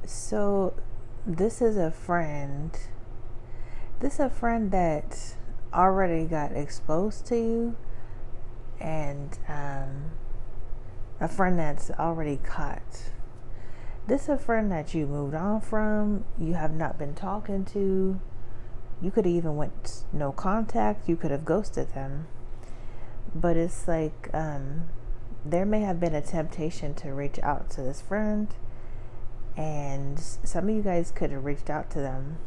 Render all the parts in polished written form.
So this is a friend. This is a friend that already got exposed to you, and a friend that's already caught. This is a friend that you moved on from. You have not been talking to. You could have even went no contact. You could have ghosted them. But it's like there may have been a temptation to reach out to this friend, and some of you guys could have reached out to them.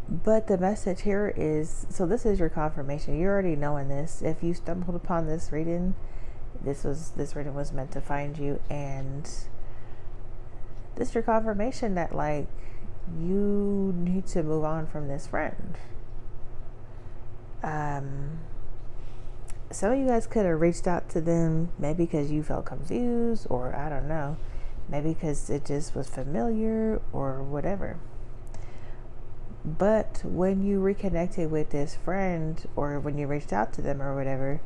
But the message here is, so this is your confirmation. You're already knowing this. If you stumbled upon this reading, this reading was meant to find you, and this is your confirmation that like you need to move on from this friend. Some of you guys could have reached out to them maybe because you felt confused, or I don't know, maybe because it just was familiar or whatever. But when you reconnected with this friend, or when you reached out to them or whatever,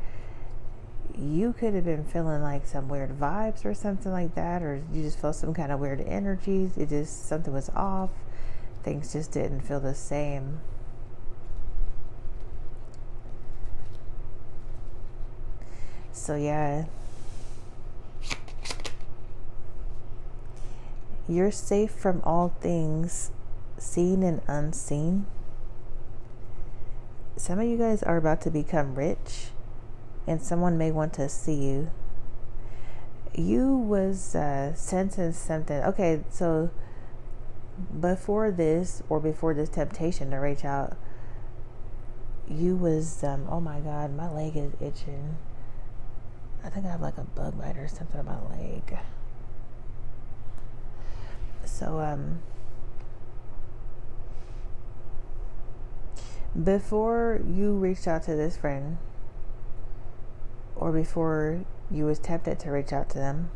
you could have been feeling like some weird vibes or something like that, or you just felt some kind of weird energies. It just, something was off. Things just didn't feel the same. So yeah, you're safe from all things seen and unseen. Some of you guys are about to become rich, and someone may want to see you. You was sensing something. Okay, so before this temptation to reach out, you was oh my god, my leg is itching. I think I have like a bug bite or something on my leg. So before you reached out to this friend, or before you was tempted to reach out to them,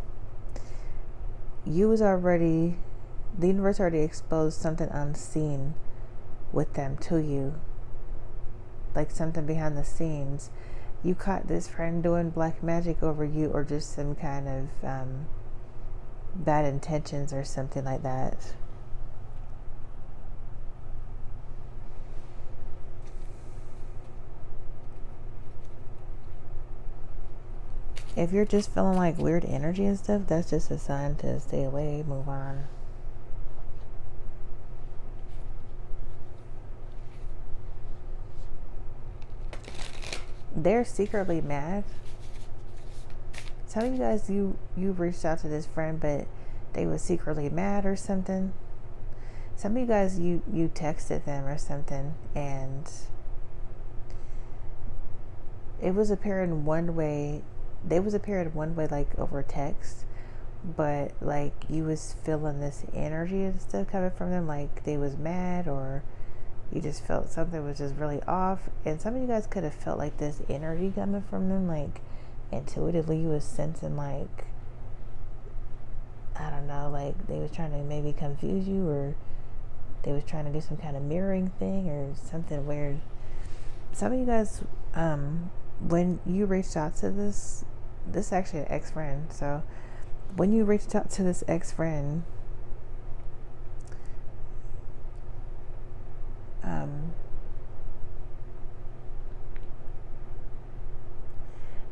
you was already, the universe already exposed something unseen with them to you, like something behind the scenes. You caught this friend doing black magic over you, or just some kind of bad intentions or something like that. If you're just feeling like weird energy and stuff, that's just a sign to stay away, move on. They're secretly mad. Some of you guys, you reached out to this friend, but they were secretly mad or something. Some of you guys, you texted them or something, and it was appearing one way. They was appearing one way, like over text, but like you was feeling this energy and stuff coming from them, like they was mad, or you just felt something was just really off. And some of you guys could have felt like this energy coming from them, like intuitively you was sensing, like I don't know, like they was trying to maybe confuse you, or they was trying to do some kind of mirroring thing or something weird. Some of you guys, when you reached out to this actually an ex-friend, so when you reached out to this ex-friend,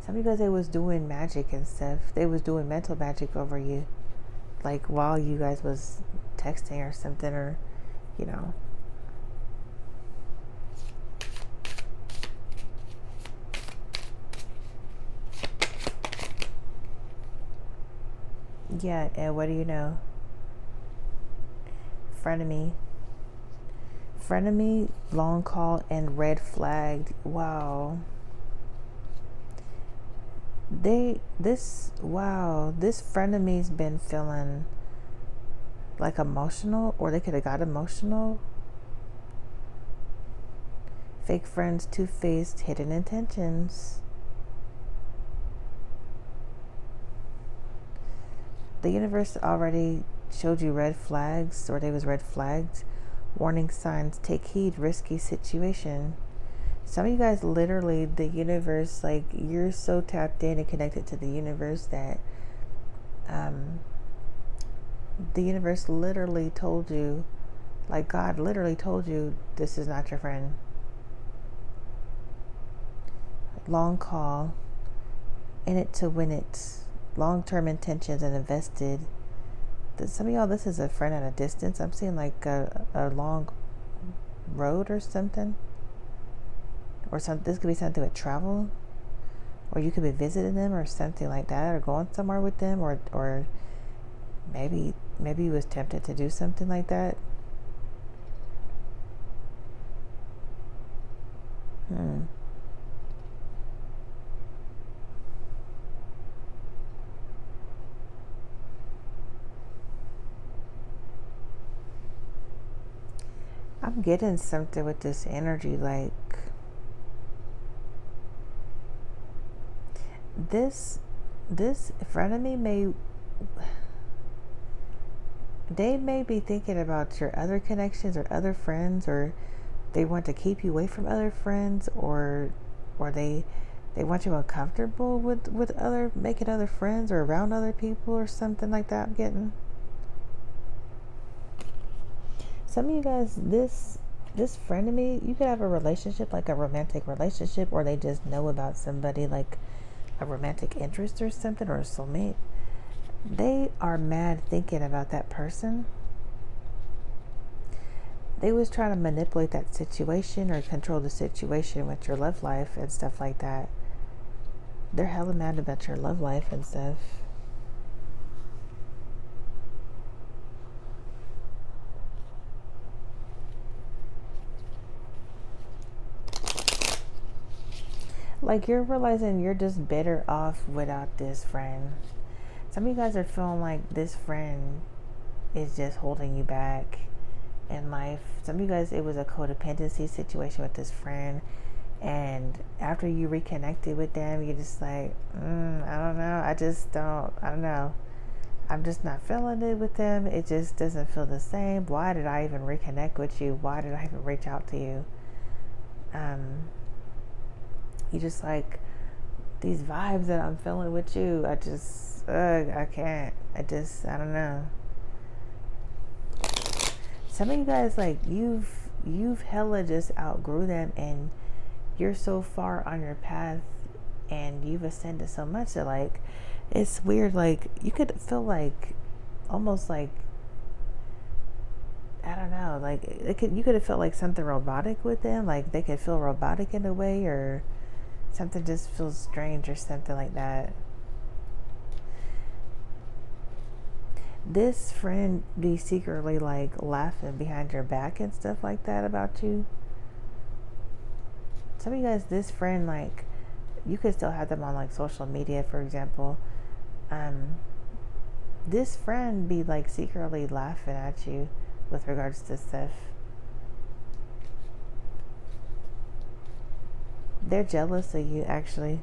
some of you guys, they was doing magic and stuff. They was doing mental magic over you, like while you guys was texting or something, or you know. Yeah, and what do you know? Frenemy. Frenemy, long call, and red flagged. Wow. This frenemy's been feeling like emotional, or they could have got emotional. Fake friends, two-faced, hidden intentions. The universe already showed you red flags, or they was red flags. Warning signs, take heed, risky situation. Some of you guys, literally, the universe, like you're so tapped in and connected to the universe that The universe literally told you, like God literally told you, this is not your friend. Long call, in it to win it, long-term intentions and invested. Some of y'all, this is a friend at a distance. I'm seeing like a long road or something. Or this could be something with travel. Or you could be visiting them or something like that. Or going somewhere with them. Or maybe you was tempted to do something like that. I'm getting something with this energy, like this frenemy they may be thinking about your other connections or other friends, or they want to keep you away from other friends, or they want you uncomfortable with other making other friends or around other people or something like that. I'm getting some of you guys, this frenemy, you could have a relationship, like a romantic relationship, or they just know about somebody, like a romantic interest or something, or a soulmate. They are mad thinking about that person. They was trying to manipulate that situation or control the situation with your love life and stuff like that. They're hella mad about your love life and stuff. Like, you're realizing you're just better off without this friend. Some of you guys are feeling like this friend is just holding you back in life. Some of you guys, it was a codependency situation with this friend, and after you reconnected with them, you're just like, I don't know, I don't know, I'm just not feeling it with them. It just doesn't feel the same. Why did I even reconnect with you? Why did I even reach out to you? You just like, these vibes that I'm feeling with you, I just I can't, I don't know. Some of you guys, like, you've hella just outgrew them, and you're so far on your path and you've ascended so much that, like, it's weird. Like, you could feel like almost like, I don't know, like you could have felt like something robotic with them, like they could feel robotic in a way, or something just feels strange or something like that. This friend be secretly like laughing behind your back and stuff like that about you. Some of you guys, this friend, like, you could still have them on like social media, for example. This friend be like secretly laughing at you with regards to stuff. They're jealous of you, actually.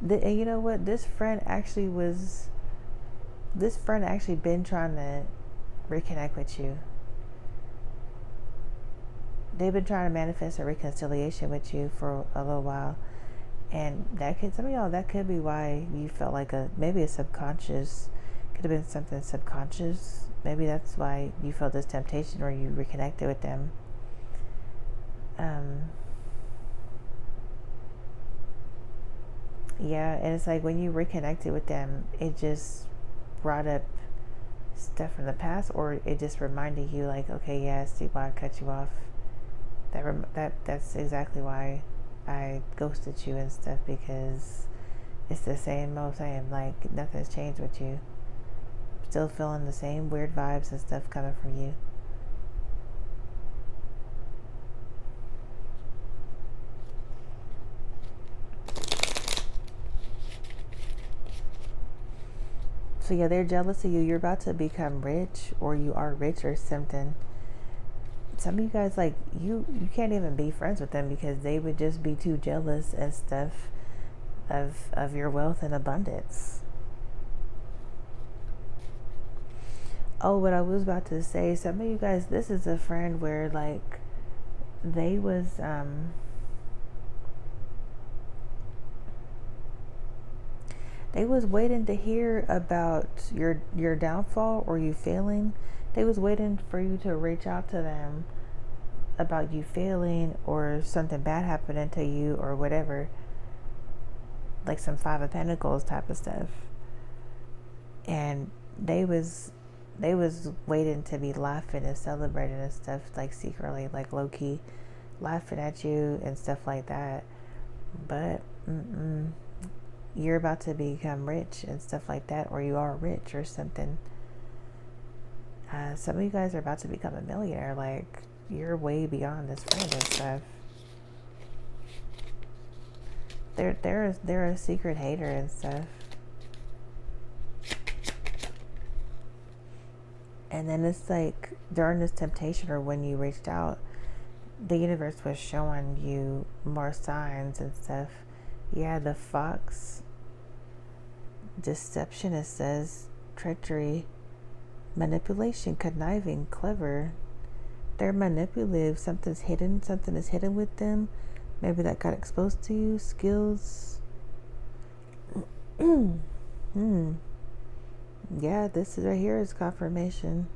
And you know what? This friend actually been trying to reconnect with you. They've been trying to manifest a reconciliation with you for a little while. And some of y'all, that could be why you felt like maybe a subconscious, could have been something subconscious. Maybe that's why you felt this temptation, or you reconnected with them. Yeah, and it's like when you reconnected with them, it just brought up stuff from the past, or it just reminded you, like, okay, yeah, see why I cut you off. That's exactly why I ghosted you and stuff, because it's the same old same. Like, nothing's changed with you. Still feeling the same weird vibes and stuff coming from you. So yeah, they're jealous of you. You're about to become rich, or you are rich or something. Some of you guys, like, you can't even be friends with them because they would just be too jealous and stuff of your wealth and abundance. Oh, what I was about to say, some of you guys, this is a friend where, like, they was They was waiting to hear about your downfall or you failing. They was waiting for you to reach out to them about you failing or something bad happening to you or whatever. Like some Five of Pentacles type of stuff. And they was waiting to be laughing and celebrating and stuff, like secretly, like low key laughing at you and stuff like that. But you're about to become rich and stuff like that, or you are rich or something. Some of you guys are about to become a millionaire. Like, you're way beyond this friend and stuff. They're a secret hater and stuff. And then it's like during this temptation or when you reached out, the universe was showing you more signs and stuff. Yeah, the fox, deception, it says, treachery, manipulation, conniving, clever. They're manipulative. Something is hidden with them. Maybe that got exposed to you. Skills. Yeah, this is right here is confirmation.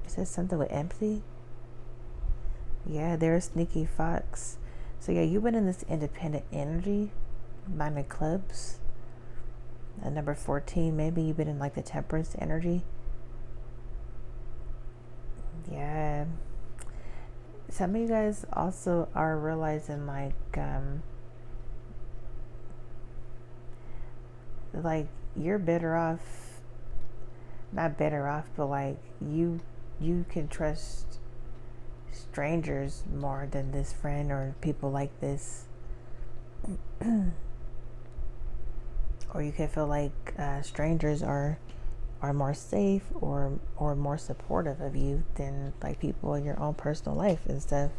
It says something with empathy. Yeah, they're a sneaky fox. So yeah, you've been in this independent energy. Nine of clubs. Number 14, maybe you've been in like the temperance energy. Yeah. Some of you guys also are realizing like you're better off, not better off, but like you can trust strangers more than this friend or people like this. Or you can feel like strangers are more safe or more supportive of you than like people in your own personal life and stuff.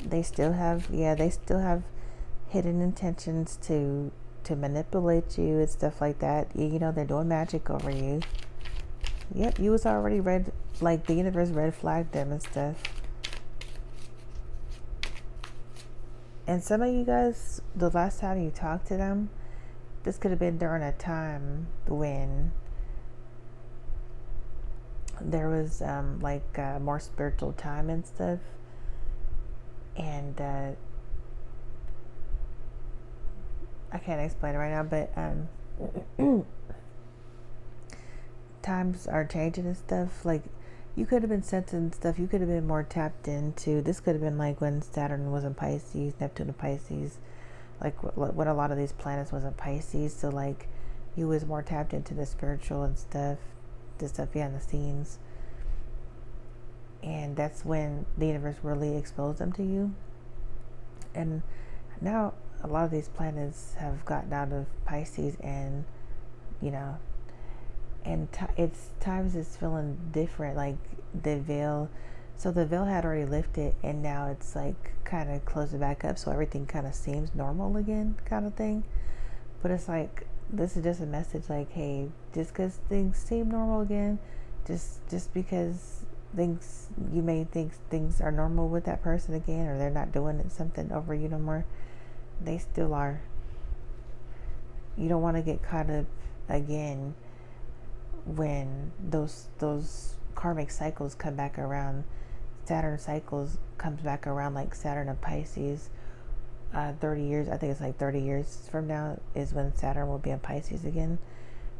They still have hidden intentions to manipulate you and stuff like that. You know, they're doing magic over you. Yep, you was already red, like the universe red flagged them and stuff. And some of you guys, the last time you talked to them, this could have been during a time when there was more spiritual time and stuff. And I can't explain it right now, but times are changing and stuff. Like, you could have been sensing stuff. You could have been more tapped into. This could have been like when Saturn was in Pisces, Neptune in Pisces, like when a lot of these planets was in Pisces. So like, you was more tapped into the spiritual and stuff, the stuff behind the scenes. And that's when the universe really exposed them to you. And now a lot of these planets have gotten out of Pisces, and you know, and it's times it's feeling different. Like the veil, so the veil had already lifted, and now it's like kind of closing back up, so everything kind of seems normal again, kind of thing. But it's like, this is just a message, like, hey, just because things seem normal again, just because you may think things are normal with that person again, or they're not doing something over you no more, they still are. You don't want to get caught up again when those karmic cycles come back around. Saturn cycles comes back around, like Saturn of Pisces. 30 years, I think it's like 30 years from now is when Saturn will be in Pisces again.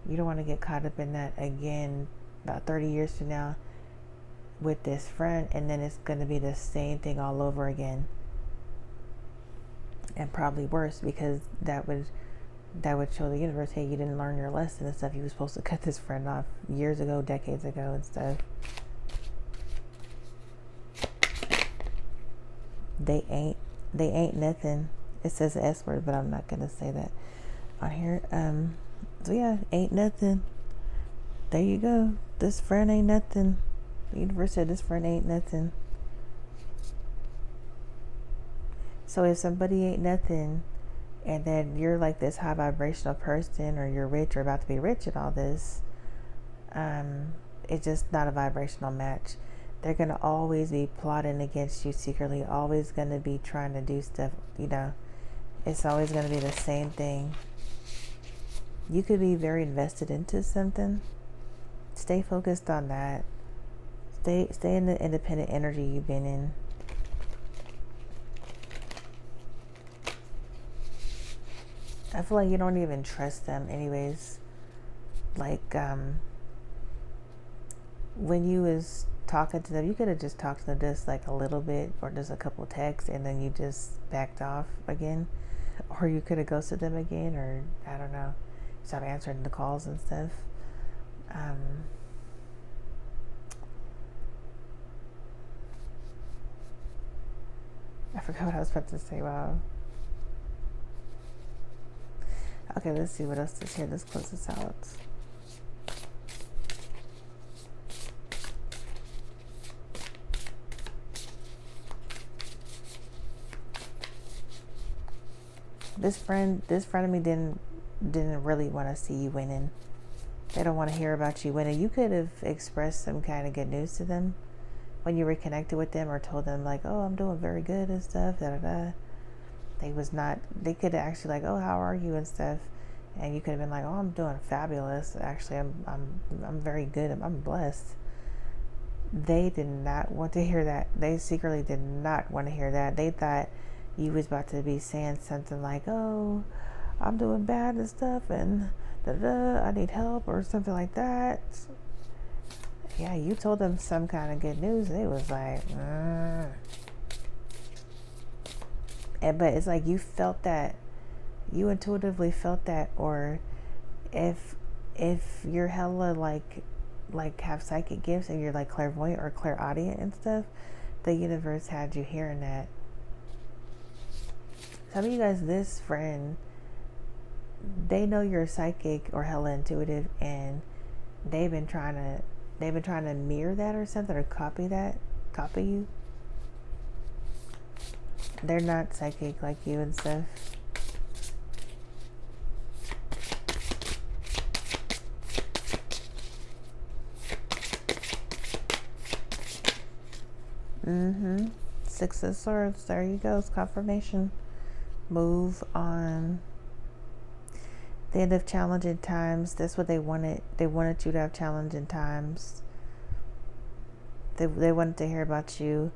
You don't want to get caught up in that again about 30 years from now with this friend, and then it's going to be the same thing all over again, and probably worse, because that would show the universe, hey, you didn't learn your lesson and stuff. You were supposed to cut this friend off years ago, decades ago and stuff. They ain't nothing. It says the S word, but I'm not gonna say that on here. So yeah, ain't nothing. There you go. This friend ain't nothing. The universe said this friend ain't nothing. So if somebody ain't nothing, and then you're like this high vibrational person, or you're rich or about to be rich and all this, it's just not a vibrational match. They're going to always be plotting against you secretly, always going to be trying to do stuff, you know. It's always going to be the same thing. You could be very invested into something. Stay focused on that. Stay in the independent energy you've been in. I feel like you don't even trust them anyways. Like, when you was talking to them, you could have just talked to them just like a little bit or just a couple texts, and then you just backed off again. Or you could have ghosted them again, or I don't know, stop answering the calls and stuff. I forgot what I was about to say. Wow. Okay, let's see what else is here. Let's close this out. This frenemy didn't really want to see you winning. They don't want to hear about you winning. You could have expressed some kind of good news to them when you reconnected with them, or told them like, oh, I'm doing very good and stuff, da da da. They could have actually like, oh, how are you and stuff, and you could have been like, oh, I'm doing fabulous. Actually, I'm very good. I'm blessed. They did not want to hear that. They secretly did not want to hear that. They thought you was about to be saying something like, oh, I'm doing bad and stuff, and da da, I need help, or something like that. Yeah, you told them some kind of good news. They was like, but it's like you felt that, you intuitively felt that, or if you're hella like have psychic gifts and you're like clairvoyant or clairaudient and stuff, the universe had you hearing that. Some of you guys, this friend, they know you're psychic or hella intuitive, and they've been trying to mirror that or something, or copy you. They're not psychic like you and stuff. Six of Swords. There you go. It's confirmation. Move on. The end of challenging times. That's what they wanted. They wanted you to have challenging times. They wanted to hear about you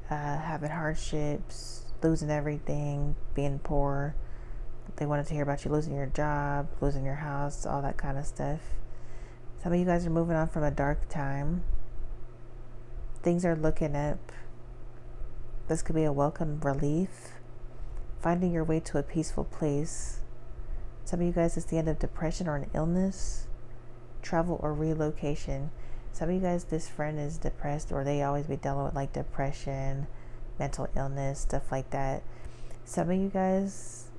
having hardships, losing everything, being poor. They wanted to hear about you losing your job, losing your house, all that kind of stuff. Some of you guys are moving on from a dark time. Things are looking up. This could be a welcome relief. Finding your way to a peaceful place. Some of you guys, it's the end of depression or an illness, travel or relocation. Some of you guys, this friend is depressed, or they always be dealing with like depression, mental illness, stuff like that. Some of you guys,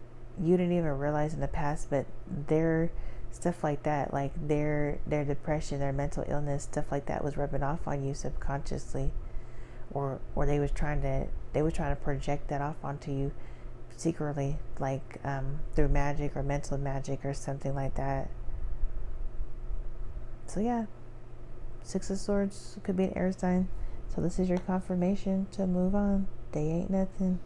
you didn't even realize in the past, but their stuff like that, like their depression, their mental illness, stuff like that was rubbing off on you subconsciously, or they was trying to project that off onto you secretly, like through magic or mental magic or something like that. So yeah, Six of Swords could be an air sign. So this is your confirmation to move on. They ain't nothing.